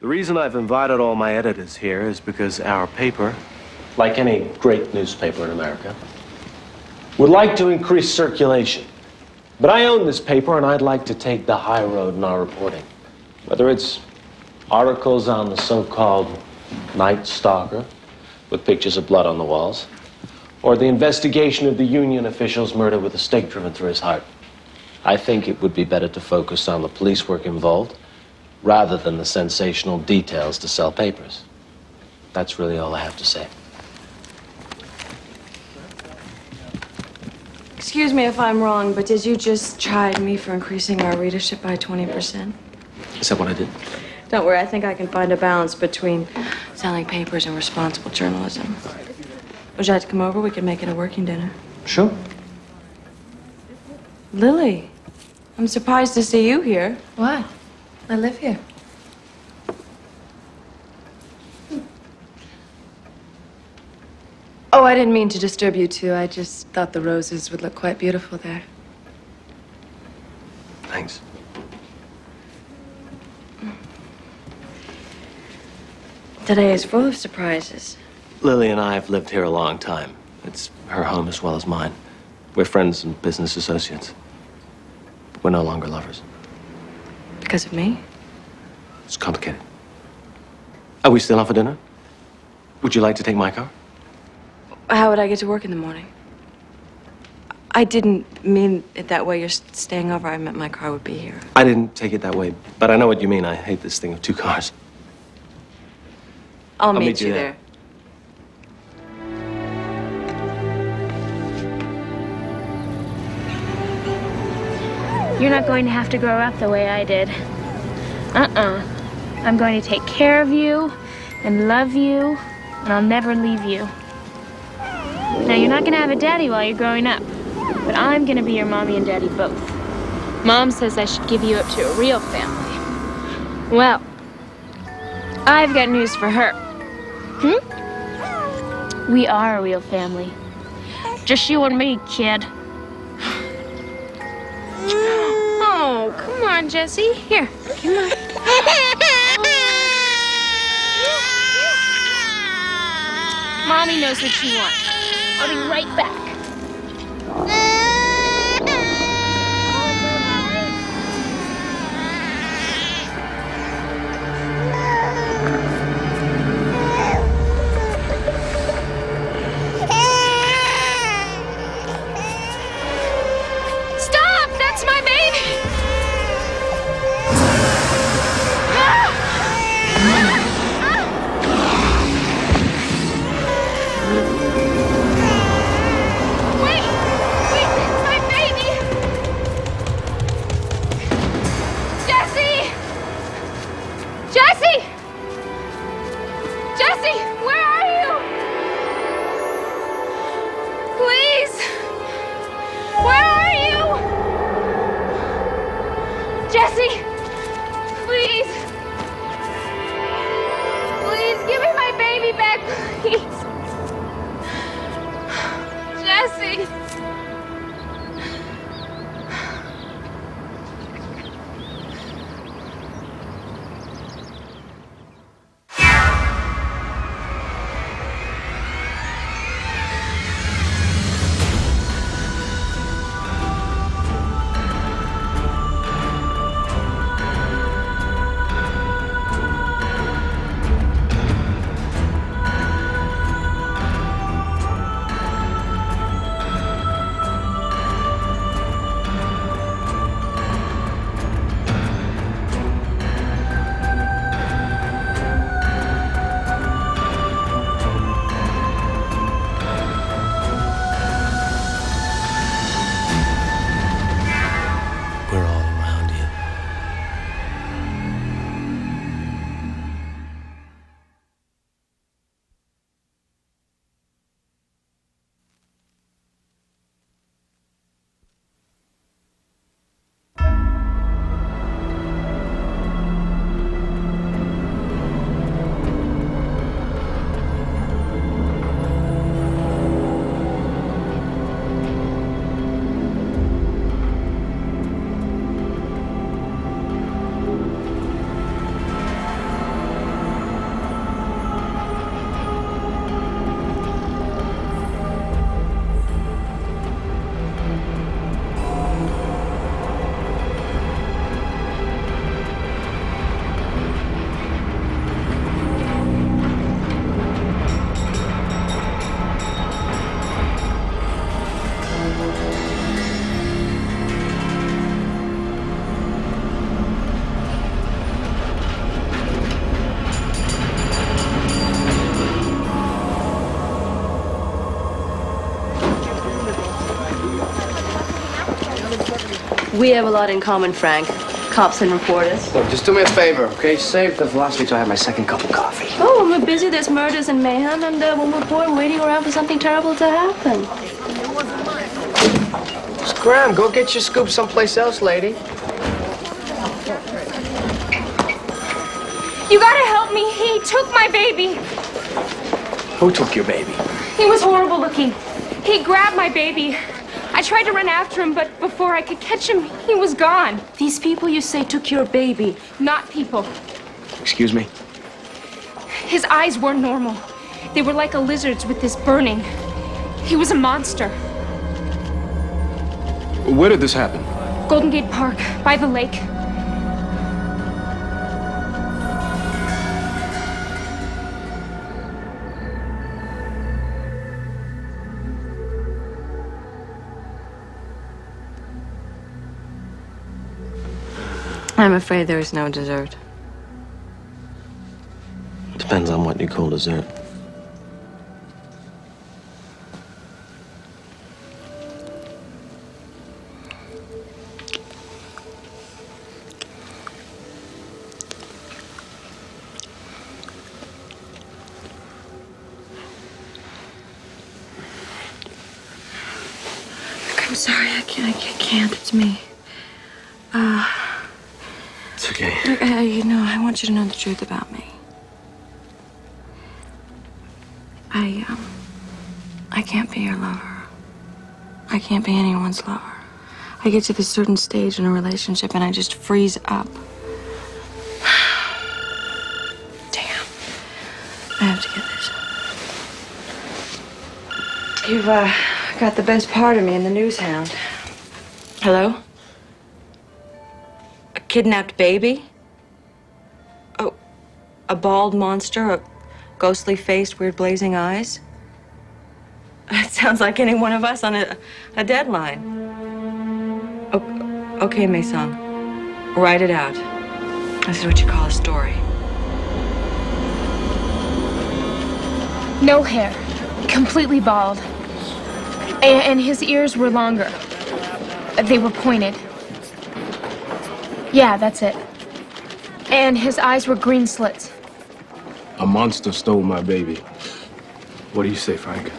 The reason I've invited all my editors here is because our paper, like any great newspaper in America, would like to increase circulation. But I own this paper, and I'd like to take the high road in our reporting. Whether it's articles on the so-called Night Stalker, with pictures of blood on the walls, or the investigation of the union official's murder with a stake driven through his heart. I think it would be better to focus on the police work involved rather than the sensational details to sell papers. That's really all I have to say. Excuse me if I'm wrong, but did you just chide me for increasing our readership by 20%? Is that what I did? Don't worry, I think I can find a balance between selling papers and responsible journalism. Would you like to come over? We could make it a working dinner. Sure. Lily, I'm surprised to see you here. Why? I live here. Oh, I didn't mean to disturb you two. I just thought the roses would look quite beautiful there. Thanks. Today is full of surprises. Lily and I have lived here a long time. It's her home as well as mine. We're friends and business associates. We're no longer lovers. Because of me? It's complicated. Are we still on for dinner? Would you like to take my car? How would I get to work in the morning? I didn't mean it that way. You're staying over. I meant my car would be here. I didn't take it that way, but I know what you mean. I hate this thing of two cars. I'll meet you there. You're not going to have to grow up the way I did. I'm going to take care of you and love you, and I'll never leave you. Now, you're not going to have a daddy while you're growing up, but I'm going to be your mommy and daddy both. Mom says I should give you up to a real family. Well, I've got news for her. We are a real family. Just you and me, kid. Oh, come on, Jesse. Here, come on. Mommy knows what she wants. I'll be right back. Stop! That's my baby! Jesse! Jesse, where are you? Please! Where are you? Jesse! Please! Please, give me my baby back, please! Jesse! We have a lot in common, Frank. Cops and reporters. Look, just do me a favor, okay? Save the philosophy till I have my second cup of coffee. Oh, when we're busy, there's murders and mayhem, and when we're bored, waiting around for something terrible to happen. Scram, go get your scoop someplace else, lady. You gotta help me. He took my baby. Who took your baby? He was horrible looking. He grabbed my baby. I tried to run after him, but before I could catch him, he was gone. These people you say took your baby. Not people. Excuse me? His eyes weren't normal. They were like a lizard's with this burning. He was a monster. Where did this happen? Golden Gate Park, by the lake. I'm afraid there is no dessert. Depends on what you call dessert. I'm sorry, I can't. It's me. It's okay. You know, I want you to know the truth about me. I can't be your lover. I can't be anyone's lover. I get to this certain stage in a relationship and I just freeze up. Damn. I have to get this. You've, got the best part of me in the news hound. Hello? A kidnapped baby? Oh, a bald monster, a ghostly face, weird blazing eyes? That sounds like any one of us on a deadline. Okay, Maison. Write it out. This is what you call a story. No hair. Completely bald. And his ears were longer. They were pointed. Yeah, that's it. And his eyes were green slits. A monster stole my baby. What do you say, Frank?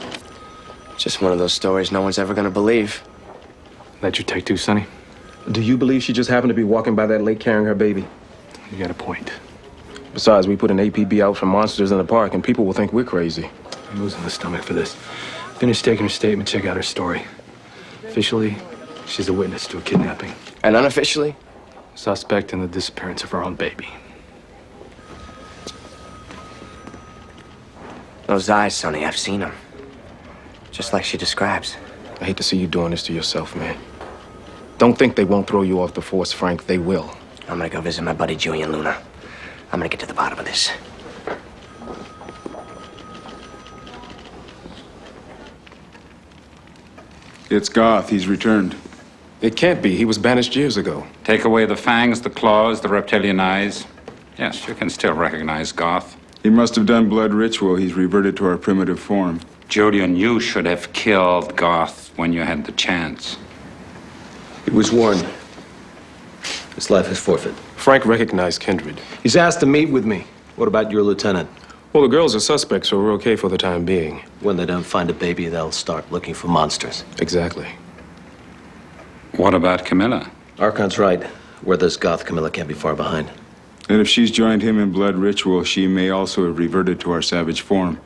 Just one of those stories no one's ever gonna believe. That your take two, Sonny? Do you believe she just happened to be walking by that lake carrying her baby? You got a point. Besides, we put an APB out for monsters in the park and people will think we're crazy. I'm losing the stomach for this. Finish taking her statement, check out her story. Officially, she's a witness to a kidnapping. And unofficially? Suspect in the disappearance of her own baby. Those eyes, Sonny, I've seen them. Just like she describes. I hate to see you doing this to yourself, man. Don't think they won't throw you off the force, Frank. They will. I'm gonna go visit my buddy Julian Luna. I'm gonna get to the bottom of this. It's Goth. He's returned. It can't be. He was banished years ago. Take away the fangs, the claws, the reptilian eyes. Yes, you can still recognize Goth. He must have done blood ritual. He's reverted to our primitive form. Julian, you should have killed Goth when you had the chance. He was warned. His life is forfeit. Frank recognized Kindred. He's asked to meet with me. What about your lieutenant? Well, the girls are suspects, so we're okay for the time being. When they don't find a baby, they'll start looking for monsters. Exactly. What about Camilla? Archon's right. Where there's Goth, Camilla can't be far behind. And if she's joined him in blood ritual, she may also have reverted to our savage form.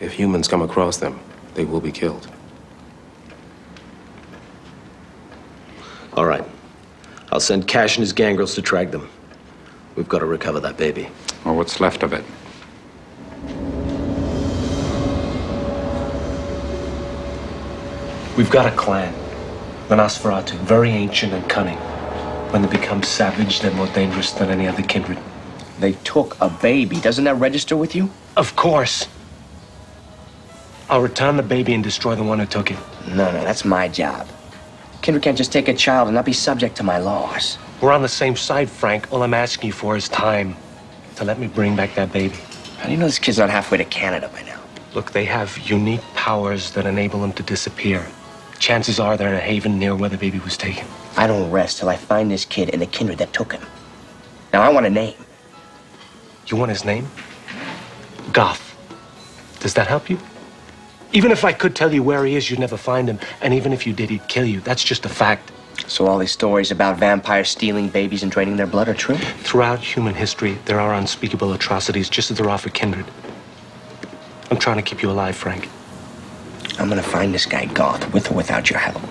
If humans come across them, they will be killed. All right. I'll send Cash and his gangrels to track them. We've got to recover that baby. Or what's left of it? We've got a clan. The Nosferatu, very ancient and cunning. When they become savage, they're more dangerous than any other kindred. They took a baby. Doesn't that register with you? Of course. I'll return the baby and destroy the one who took it. No, that's my job. Kindred can't just take a child and not be subject to my laws. We're on the same side, Frank. All I'm asking you for is time to let me bring back that baby. How do you know this kid's not halfway to Canada by now? Look, they have unique powers that enable them to disappear. Chances are they're in a haven near where the baby was taken. I don't rest till I find this kid and the kindred that took him. Now, I want a name. You want his name? Goth. Does that help you? Even if I could tell you where he is, you'd never find him. And even if you did, he'd kill you. That's just a fact. So all these stories about vampires stealing babies and draining their blood are true? Throughout human history, there are unspeakable atrocities just as there are for kindred. I'm trying to keep you alive, Frank. I'm gonna find this guy Goth, with or without your help.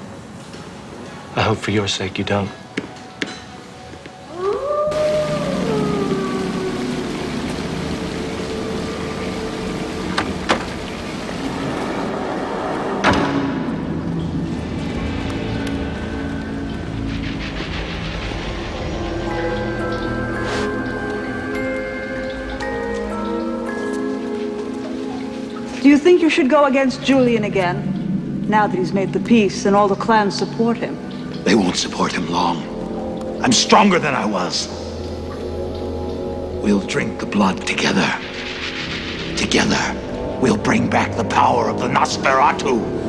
I hope for your sake you don't. Do you think you should go against Julian again, now that he's made the peace and all the clans support him? They won't support him long. I'm stronger than I was. We'll drink the blood together. Together, we'll bring back the power of the Nosferatu.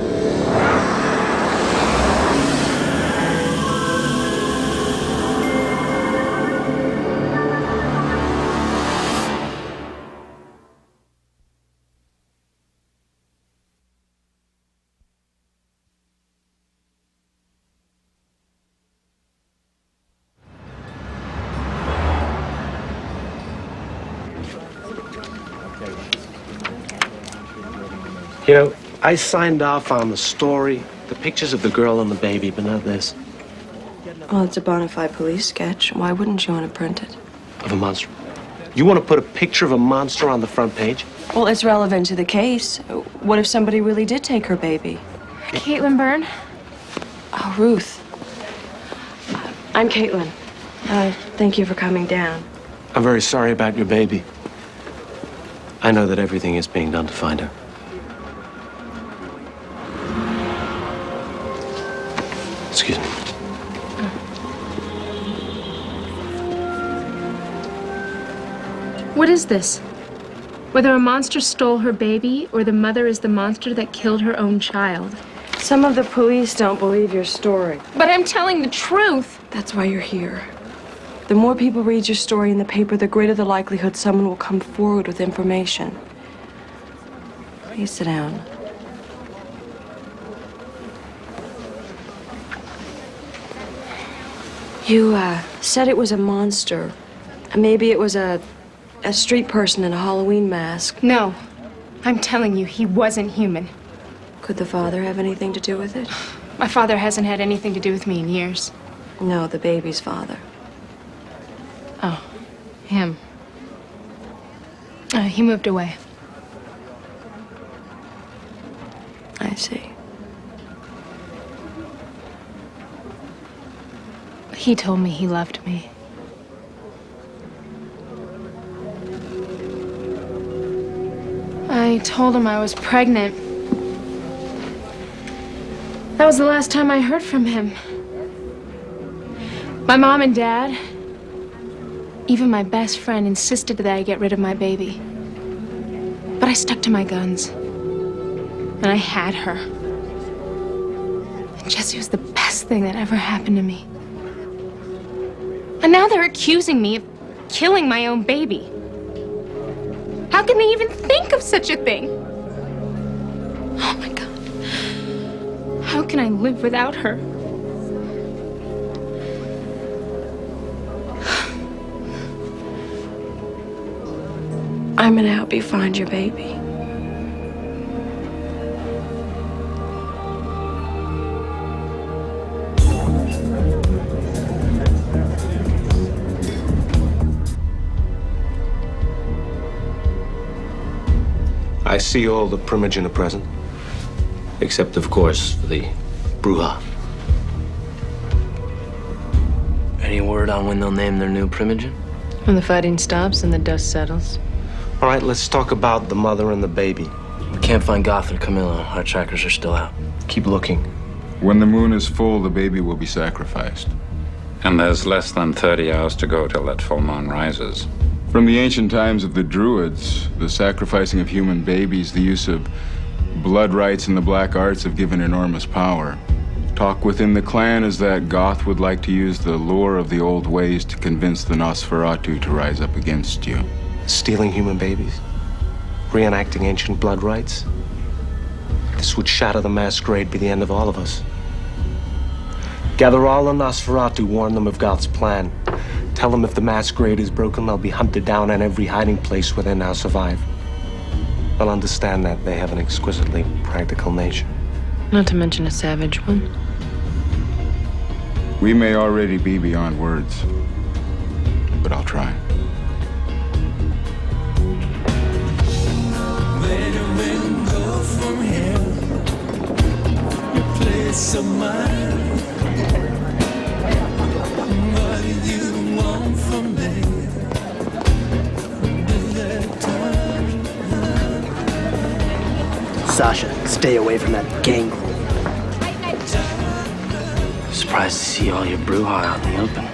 You know, I signed off on the story, the pictures of the girl and the baby, but not this. Well, it's a bona fide police sketch. Why wouldn't you want to print it? Of a monster. You want to put a picture of a monster on the front page? Well, it's relevant to the case. What if somebody really did take her baby? Caitlin Byrne. Oh, Ruth. I'm Caitlin. Thank you for coming down. I'm very sorry about your baby. I know that everything is being done to find her. Excuse me. What is this? Whether a monster stole her baby or the mother is the monster that killed her own child. Some of the police don't believe your story. But I'm telling the truth. That's why you're here. The more people read your story in the paper, the greater the likelihood someone will come forward with information. Please sit down. You said it was a monster. Maybe it was a street person in a Halloween mask. No. I'm telling you, he wasn't human. Could the father have anything to do with it? My father hasn't had anything to do with me in years. No, the baby's father. Oh, him. He moved away. I see. He told me he loved me. I told him I was pregnant. That was the last time I heard from him. My mom and dad, even my best friend, insisted that I get rid of my baby. But I stuck to my guns. And I had her. And Jessie was the best thing that ever happened to me. And now they're accusing me of killing my own baby. How can they even think of such a thing? Oh my God. How can I live without her? I'm gonna help you find your baby. I see all the Primogen are present. Except, of course, for the Bruja. Any word on when they'll name their new Primogen? When the fighting stops and the dust settles. All right, let's talk about the mother and the baby. We can't find Goth or Camilla. Our trackers are still out. Keep looking. When the moon is full, the baby will be sacrificed. And there's less than 30 hours to go till that full moon rises. From the ancient times of the Druids, the sacrificing of human babies, the use of blood rites and the black arts have given enormous power. Talk within the clan is that Goth would like to use the lure of the old ways to convince the Nosferatu to rise up against you. Stealing human babies? Reenacting ancient blood rites? This would shatter the masquerade, be the end of all of us. Gather all the Nosferatu, warn them of Goth's plan. Tell them if the masquerade is broken, they'll be hunted down in every hiding place where they now survive. They'll understand that they have an exquisitely practical nature. Not to mention a savage one. We may already be beyond words, but I'll try. Where do we go from here? Your place of mine. What do you want from me? Sasha, stay away from that gang. Surprised to see all your brouhaha out in the open.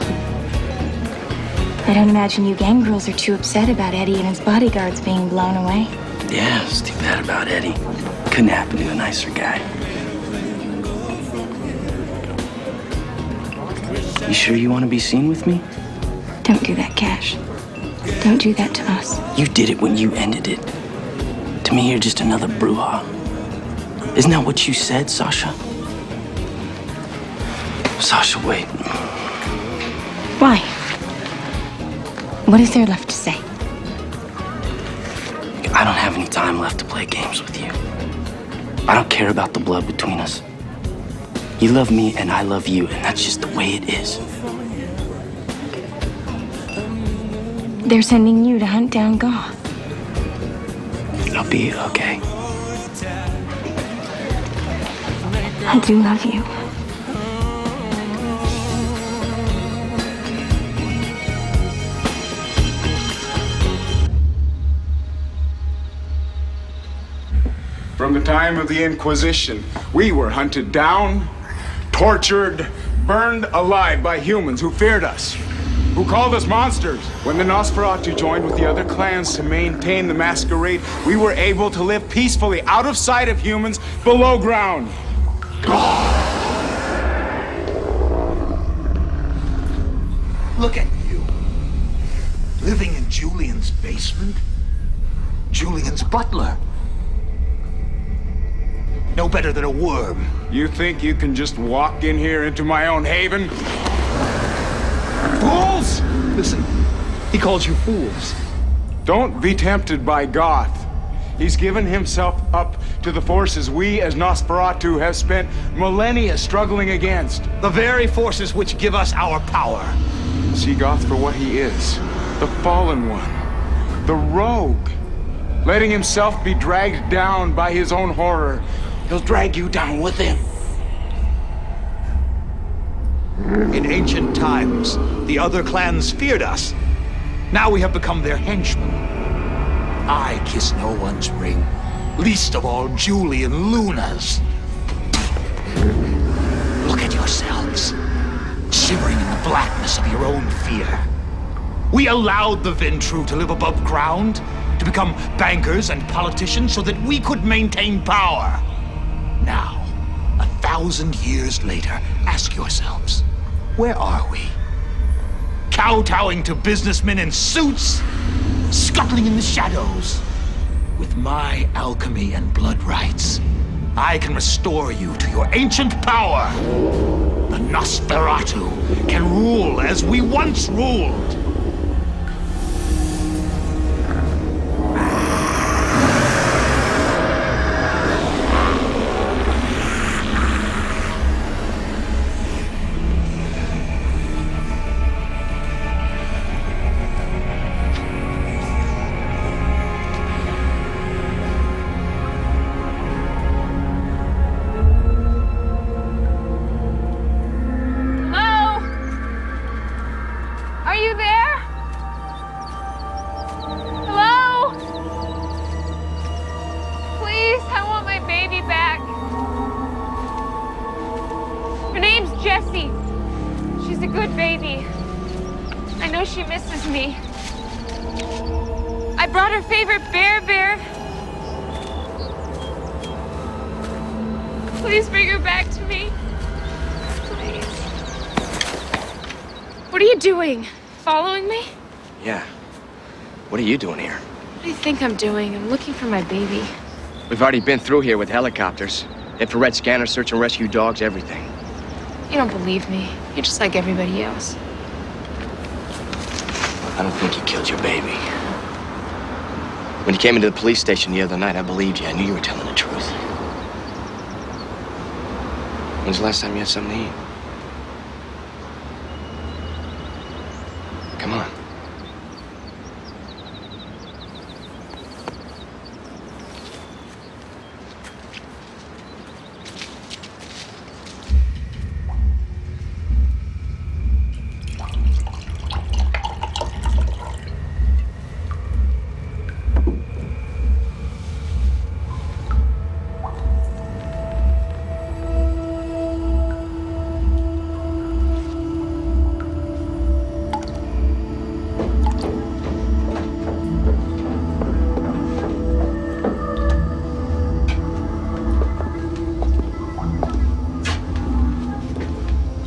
I don't imagine you gangrels are too upset about Eddie and his bodyguards being blown away. Yeah, it's too bad about Eddie. Couldn't happen to a nicer guy. You sure you want to be seen with me? Don't do that, Cash. Don't do that to us. You did it when you ended it. To me, you're just another brouhaha. Isn't that what you said, Sasha? Sasha, wait. Why? What is there left to say? I don't have any time left to play games with you. I don't care about the blood between us. You love me and I love you, and that's just the way it is. They're sending you to hunt down Goth. It'll be okay. I do love you. From the time of the Inquisition, we were hunted down, tortured, burned alive by humans who feared us, who called us monsters. When the Nosferatu joined with the other clans to maintain the masquerade, we were able to live peacefully out of sight of humans below ground. Look at you. Living in Julian's basement? Julian's butler. No better than a worm. You think you can just walk in here into my own haven? Fools! Listen, he calls you fools. Don't be tempted by Goth. He's given himself up to the forces we as Nosferatu have spent millennia struggling against. The very forces which give us our power. See Goth for what he is. The fallen one. The rogue. Letting himself be dragged down by his own horror. He'll drag you down with him. In ancient times, the other clans feared us. Now we have become their henchmen. I kiss no one's ring, least of all Julian Luna's. Look at yourselves, shivering in the blackness of your own fear. We allowed the Ventru to live above ground, to become bankers and politicians so that we could maintain power. Now, 1,000 years later, ask yourselves, where are we? Kowtowing to businessmen in suits, scuttling in the shadows. With my alchemy and blood rights, I can restore you to your ancient power. The Nosferatu can rule as we once ruled. What are you doing? Following me? Yeah. What are you doing here? What do you think I'm doing? I'm looking for my baby. We've already been through here with helicopters. Infrared scanners, search and rescue dogs, everything. You don't believe me. You're just like everybody else. I don't think you killed your baby. When you came into the police station the other night, I believed you. I knew you were telling the truth. When's the last time you had something to eat? Come on.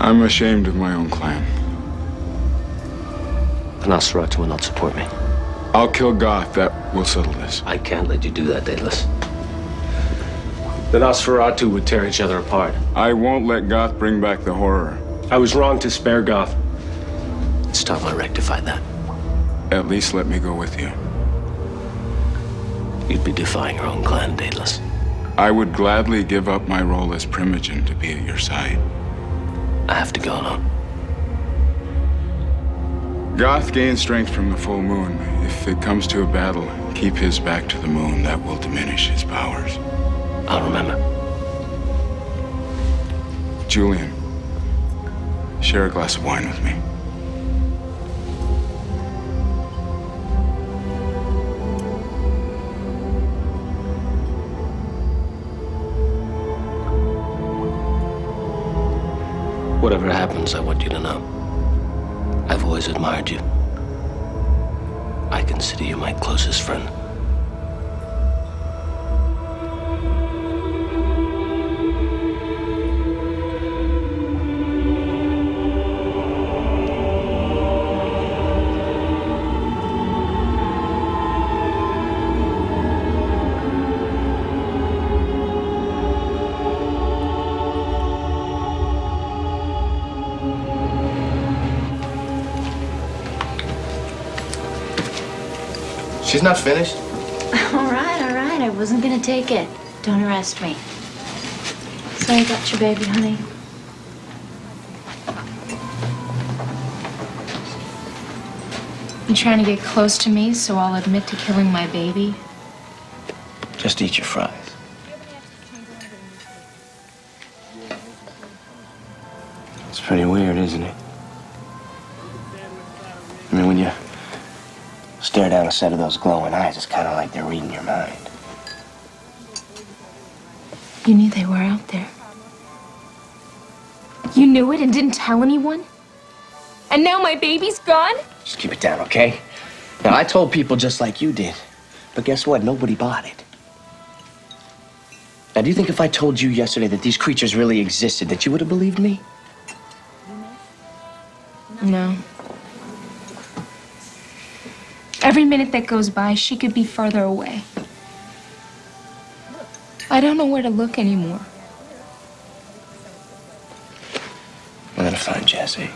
I'm ashamed of my own clan. The Nosferatu will not support me. I'll kill Goth. That will settle this. I can't let you do that, Daedalus. The Nosferatu would tear each other apart. I won't let Goth bring back the horror. I was wrong to spare Goth. It's time I rectified that. At least let me go with you. You'd be defying your own clan, Daedalus. I would gladly give up my role as Primogen to be at your side. I have to go now. Goth gains strength from the full moon. If it comes to a battle, keep his back to the moon. That will diminish his powers. I'll remember. Julian, share a glass of wine with me. Whatever happens, I want you to know. I've always admired you. I consider you my closest friend. She's not finished. All right, all right. I wasn't gonna take it. Don't arrest me. Sorry about your baby, honey. You trying to get close to me so I'll admit to killing my baby? Just eat your fries. It's pretty weird, isn't it? I mean, when you stare down a set of those glowing eyes, it's kind of like they're reading your mind. You knew they were out there. You knew it and didn't tell anyone? And now my baby's gone? Just keep it down, okay? Now, I told people just like you did. But guess what? Nobody bought it. Now, do you think if I told you yesterday that these creatures really existed, that you would have believed me? No. Every minute that goes by, she could be further away. I don't know where to look anymore. I'm gonna find Jesse.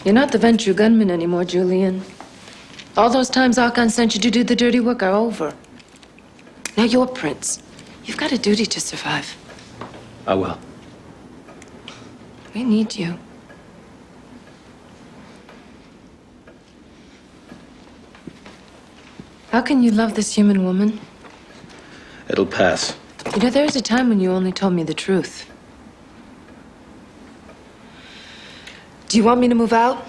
You're not the Ventrue gunman anymore, Julian. All those times Archon sent you to do the dirty work are over. Now you're Prince. You've got a duty to survive. I will. We need you. How can you love this human woman? It'll pass. You know, there was a time when you only told me the truth. Do you want me to move out?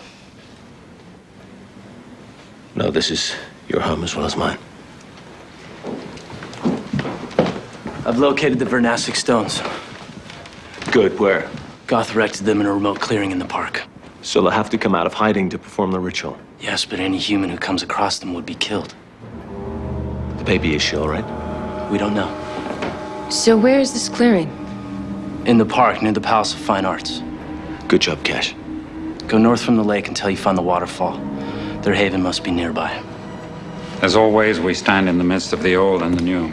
No, this is your home as well as mine. I've located the Vernasic stones. Good, where? Goth erected them in a remote clearing in the park. So they'll have to come out of hiding to perform the ritual. Yes, but any human who comes across them would be killed. Baby issue, all right? We don't know. So where is this clearing? In the park near the Palace of Fine Arts. Good job, Cash. Go north from the lake until you find the waterfall. Their haven must be nearby. As always, we stand in the midst of the old and the new.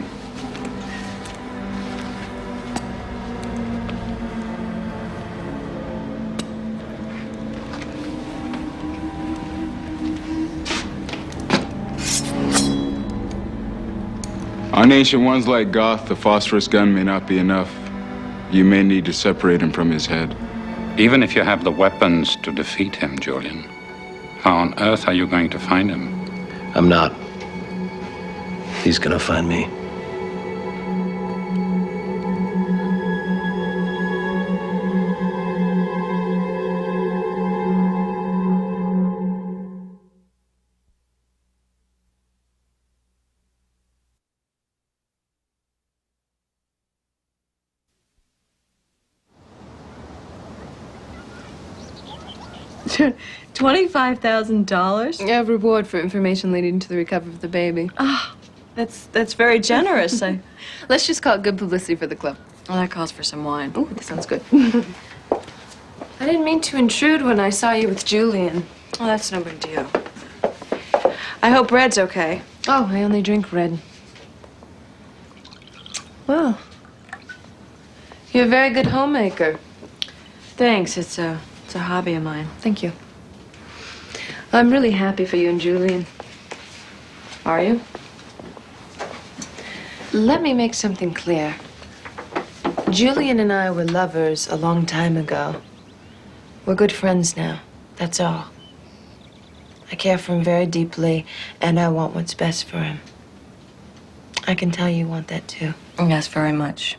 On ancient ones like Goth, the phosphorus gun may not be enough. You may need to separate him from his head. Even if you have the weapons to defeat him, Julian, how on earth are you going to find him? I'm not. He's gonna find me. $25,000? Yeah, reward for information leading to the recovery of the baby. Oh, that's very generous. Let's just call it good publicity for the club. Well, that calls for some wine. Oh, that sounds good. I didn't mean to intrude when I saw you with Julian. Oh, that's no big deal. I hope Red's okay. Oh, I only drink red. Well, you're a very good homemaker. Thanks. It's a hobby of mine. Thank you. I'm really happy for you and Julian. Are you? Let me make something clear. Julian and I were lovers a long time ago. We're good friends now. That's all. I care for him very deeply, and I want what's best for him. I can tell you want that too. Yes, very much.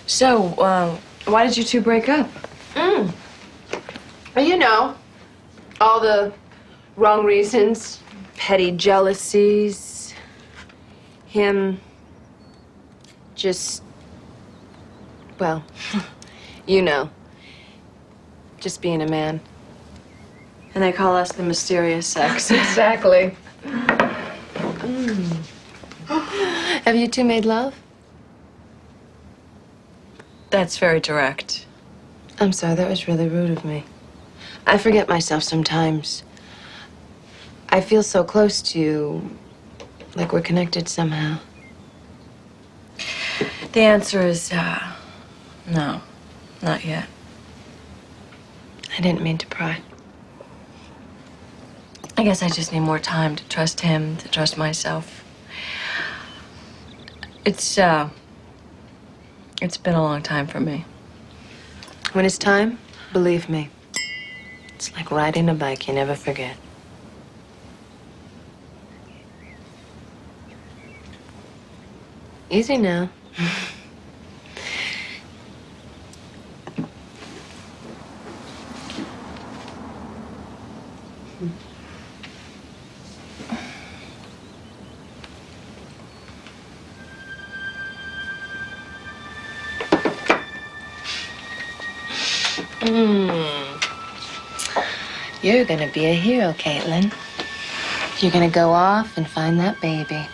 So, why did you two break up? You know, all the wrong reasons, petty jealousies, him just, well, you know, just being a man. And they call us the mysterious sex. Exactly. Have you two made love? That's very direct. I'm sorry, that was really rude of me. I forget myself sometimes. I feel so close to you, like we're connected somehow. The answer is, no, not yet. I didn't mean to pry. I guess I just need more time to trust him, to trust myself. It's been a long time for me. When it's time, believe me, it's like riding a bike, you never forget. Easy now. You're gonna be a hero, Caitlin. You're gonna go off and find that baby.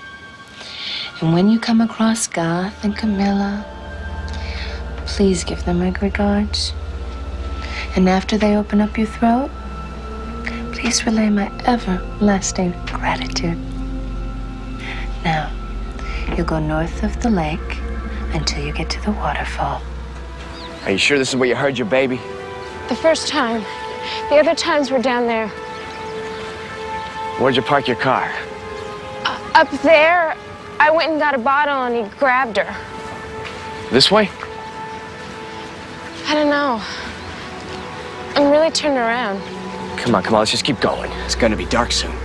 And when you come across Garth and Camilla, please give them my regards. And after they open up your throat, please relay my everlasting gratitude. Now, you'll go north of the lake until you get to the waterfall. Are you sure this is where you heard your baby? The first time. The other times were down there. Where'd you park your car? Up there, I went and got a bottle and he grabbed her. This way? I don't know. I'm really turned around. Come on, let's just keep going. It's gonna be dark soon.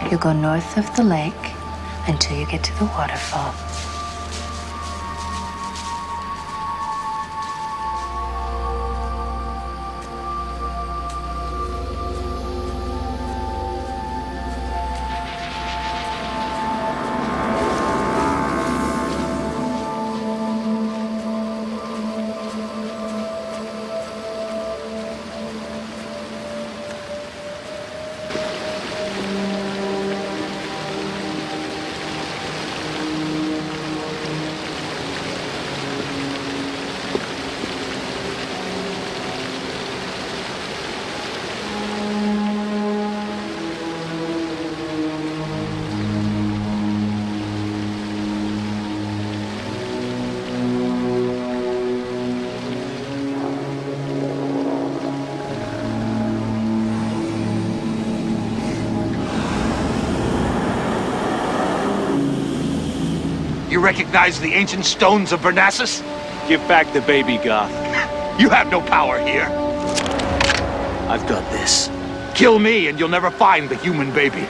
You'll go north of the lake until you get to the waterfall. You recognize the ancient stones of Vernassus? Give back the baby, Goth. You have no power here. I've got this. Kill me and you'll never find the human baby.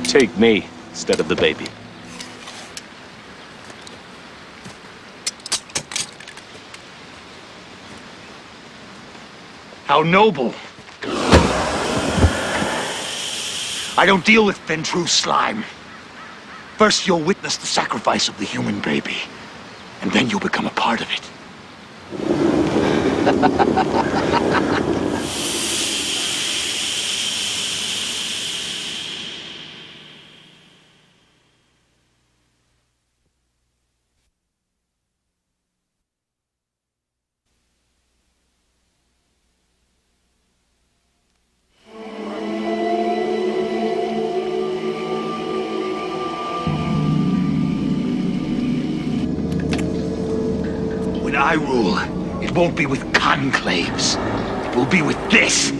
Take me instead of the baby. How noble. I don't deal with Ventrue slime. First, you'll witness the sacrifice of the human baby, and then you'll become a part of it. When I rule, it won't be with conclaves. It will be with this.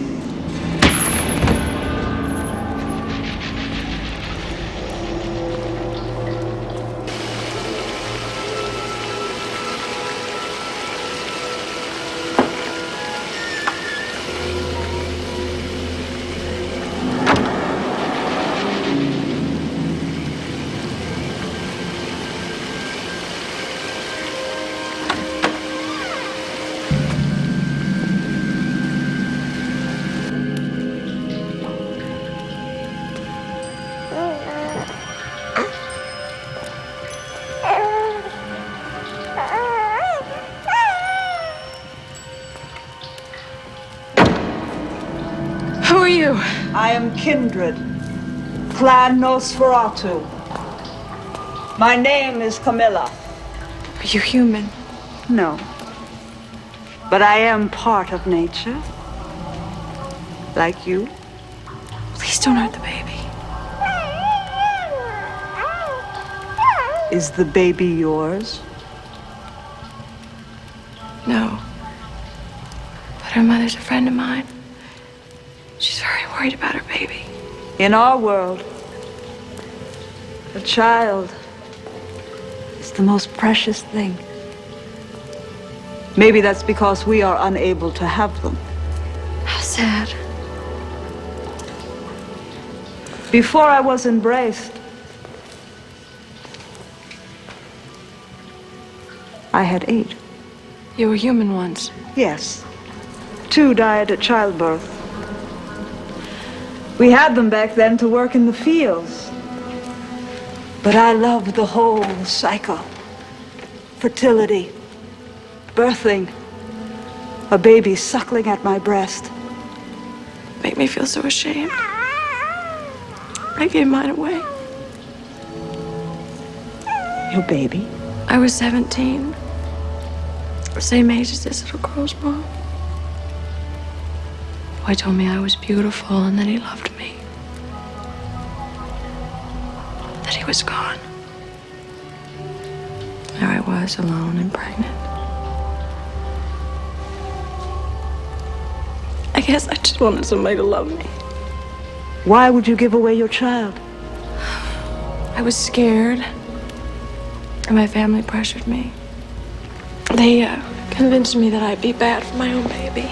Who are you? I am Kindred, Clan Nosferatu. My name is Camilla. Are you human? No. But I am part of nature. Like you. Please don't hurt the baby. Is the baby yours? No. But her mother's a friend of mine. She's very worried about her baby. In our world, a child is the most precious thing. Maybe that's because we are unable to have them. How sad. Before I was embraced, I had 8. You were human once. Yes. 2 died at childbirth. We had them back then to work in the fields. But I loved the whole cycle. Fertility, birthing, a baby suckling at my breast. Make me feel so ashamed. I gave mine away. Your baby? I was 17. Same age as this little girl's mom. Boy told me I was beautiful and that he loved me. That he was gone. There I was, alone and pregnant. I guess I just wanted somebody to love me. Why would you give away your child? I was scared. And my family pressured me. They convinced me that I'd be bad for my own baby.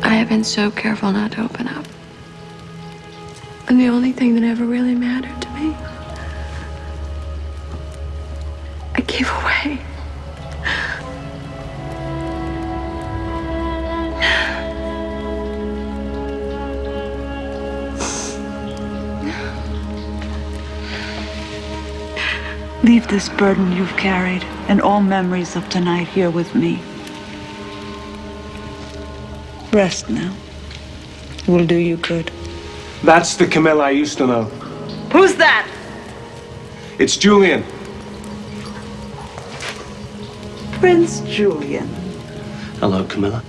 I have been so careful not to open up. And the only thing that ever really mattered to me, I gave away. Leave this burden you've carried and all memories of tonight here with me. Rest now. Will do you good. That's the Camilla I used to know. Who's that? It's Julian. Prince Julian. Hello, Camilla.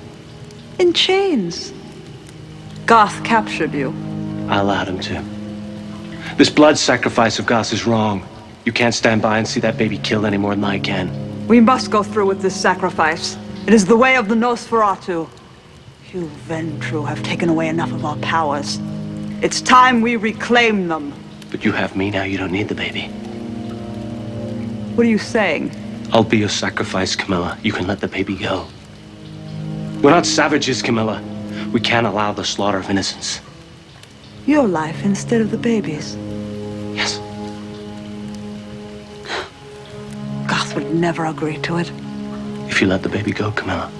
In chains. Goth captured you. I allowed him to. This blood sacrifice of Goss is wrong. You can't stand by and see that baby killed any more than I can. We must go through with this sacrifice. It is the way of the Nosferatu. You Ventru have taken away enough of our powers. It's time we reclaim them. But you have me now, you don't need the baby. What are you saying? I'll be your sacrifice, Camilla. You can let the baby go. We're not savages, Camilla. We can't allow the slaughter of innocents. Your life instead of the baby's. Yes. Goth would never agree to it. If you let the baby go, Camilla,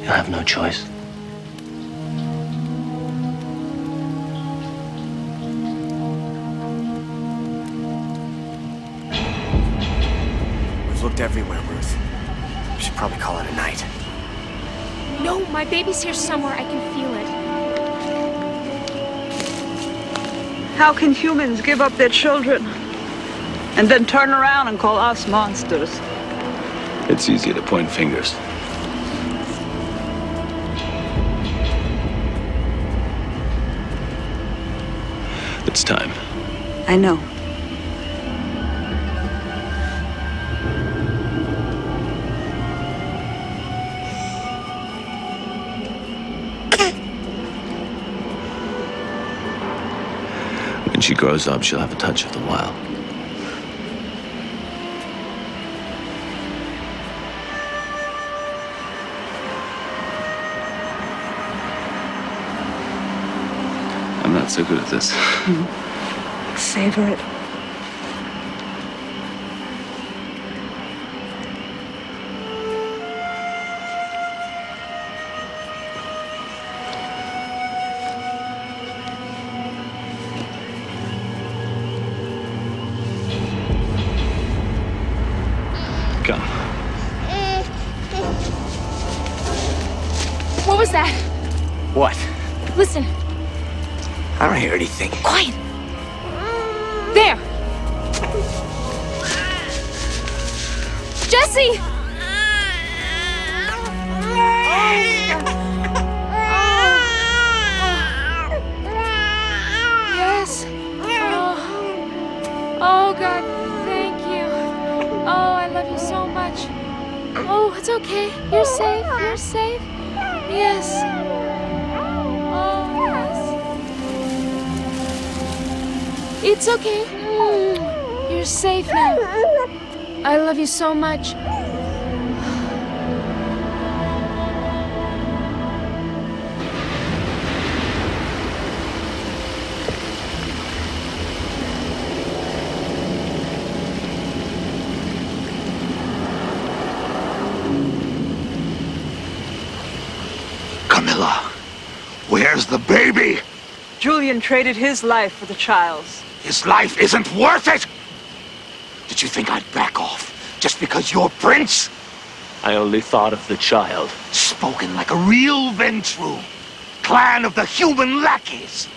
you'll have no choice. We've looked everywhere, Ruth. We should probably call it a night. No, my baby's here somewhere. I can feel it. How can humans give up their children and then turn around and call us monsters? It's easy to point fingers. It's time. I know. When she grows up, she'll have a touch of the wild. I'm not so good at this. Savor it. Come. What was that? What? Listen. I don't hear anything. Quiet. There. Jesse! Yes. Oh, God, thank you. Oh, I love you so much. Oh, it's okay. You're safe. You're safe. Yes. Oh, yes. It's okay. You're safe now. I love you so much. Camilla, where's the baby? Julian traded his life for the child's. His life isn't worth it! Did you think I'd back off just because you're Prince? I only thought of the child. Spoken like a real Ventru. Clan of the human lackeys.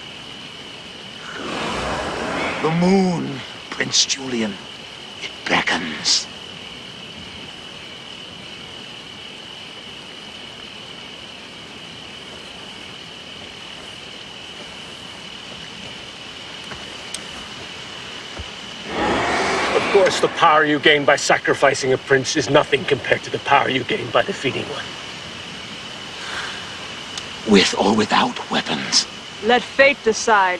The moon, Prince Julian. It beckons. Of course, the power you gain by sacrificing a prince is nothing compared to the power you gain by defeating one. With or without weapons. Let fate decide.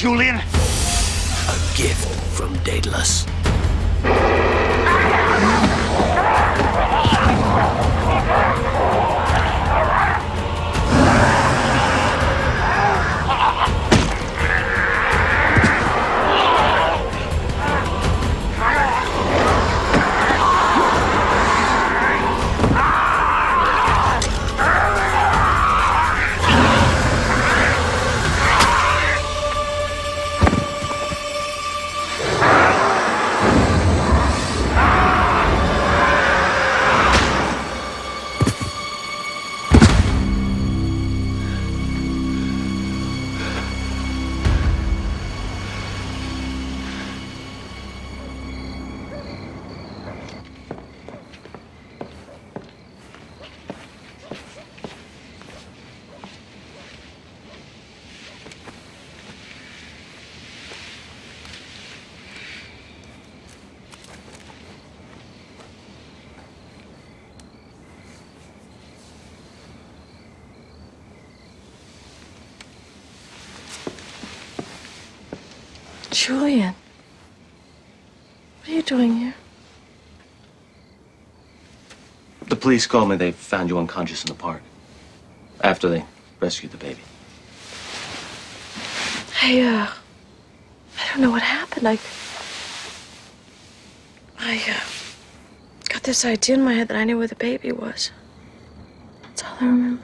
Julian? A gift from Daedalus. Julian. What are you doing here? The police called me. They found you unconscious in the park. After they rescued the baby. I don't know what happened. I got this idea in my head that I knew where the baby was. That's all I remember.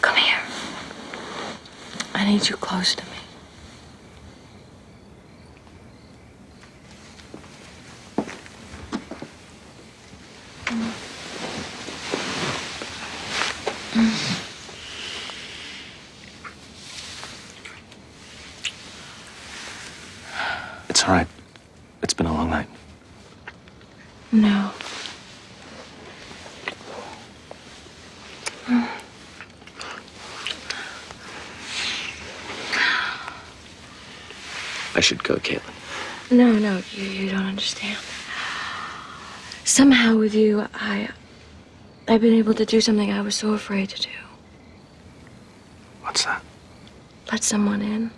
Come here. I need you close to me. It's all right. It's been a long night. No. I should go, Caitlin. No, you don't understand. Somehow with you, I've been able to do something I was so afraid to do. What's that? Let someone in.